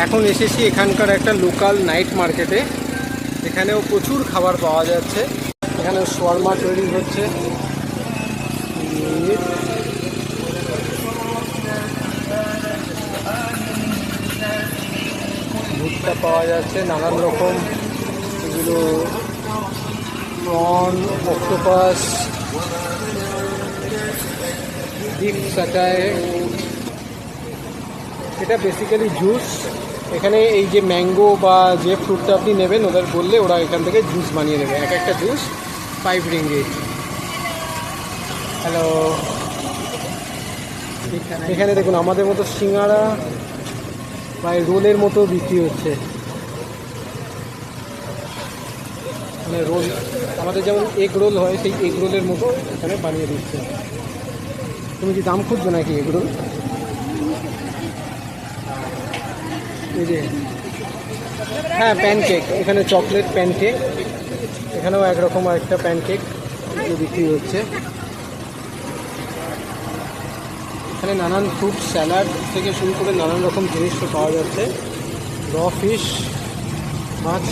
এখন এসেছি এখানকার একটা লোকাল নাইট মার্কেটে। এখানেও প্রচুর খাবার পাওয়া যাচ্ছে। এখানে শোয়ারমা তৈরি হচ্ছে, ভুট্টা পাওয়া যাচ্ছে, নানান রকম এগুলো প্রন, অক্টোপাস, ডিপ সাটায়। এটা বেসিক্যালি জুস। এখানে এই যে ম্যাঙ্গো বা যে ফ্রুটটা আপনি নেবেন ওদের বললে ওরা এখান থেকে জুস বানিয়ে দেবে। এক একটা জুস 5 রিঙ্গিট। হ্যালো, এখানে দেখুন আমাদের মতো সিঙ্গারা বা রোলের মতো বিক্রি হচ্ছে। মানে রোল, আমাদের যেমন এগ রোল হয় সেই এগ রোলের মতো এখানে বানিয়ে দিচ্ছে। তুমি কি দাম খুঁজবে নাকি এগ রোল? এই যে হ্যাঁ, প্যানকেক। এখানে চকলেট প্যানকেক, এখানেও একরকম একটা প্যানকেক বিক্রি হচ্ছে। এখানে নানান ফ্রুট স্যালাড থেকে শুরু করে নানান রকম জিনিসও পাওয়া যাচ্ছে। র ফিশ, মাছ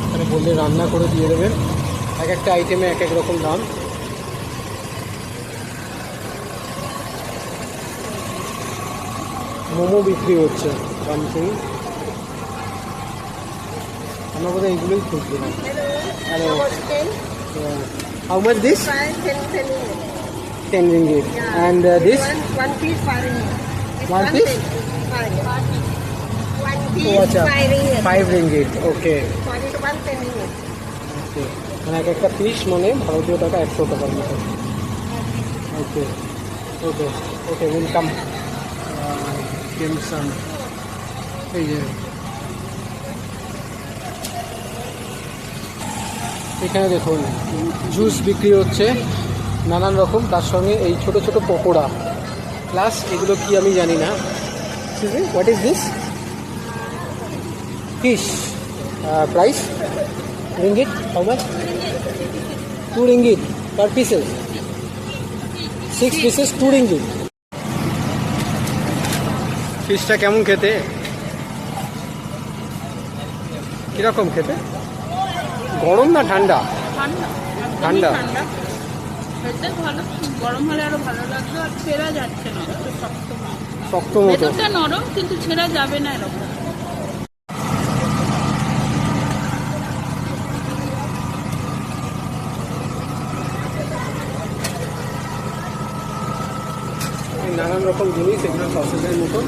এখানে বললে রান্না করে দিয়ে দেবেন। এক একটা আইটেমে এক এক রকম দাম। মোমো বিক্রি হচ্ছে, সামথিং। আমরা বোধহয় এইগুলোই খুঁজছিলাম। Hello, how much this? 10 ringgit. And this? One piece 5 ringgit. One piece? 5. One piece Oh, acha. 5 ringgit. 5 ringgit. Okay. One 10 ringgit. Okay. মানে এক একটা পিস মানে ভারতীয় টাকা 100 টাকার মতো। ওকে ওকে ওকে, ওয়েলকাম। কেমসান, এই যে এখানে দেখুন জুস বিক্রি হচ্ছে নানান রকম, তার সঙ্গে এই ছোট ছোট পকোড়া। প্লাস এগুলো কি আমি জানি না। What is this? Fish. Price ringgit? How much? 2 ringgit per pieces. 6 pieces 2 ringgit. ফিশটা কেমন খেতে? কিরকম খেতে? গরম না ঠান্ডা? ঠান্ডা। খেতে ভালো, গরম হলে আরো ভালো লাগবে। আর ছেঁড়া যাচ্ছে না, শক্ত মতো। ভেতরটা নরম কিন্তু ছেঁড়া যাবে না এরকম। নানান রকম জিনিস, এগুলো সসেজের মতো।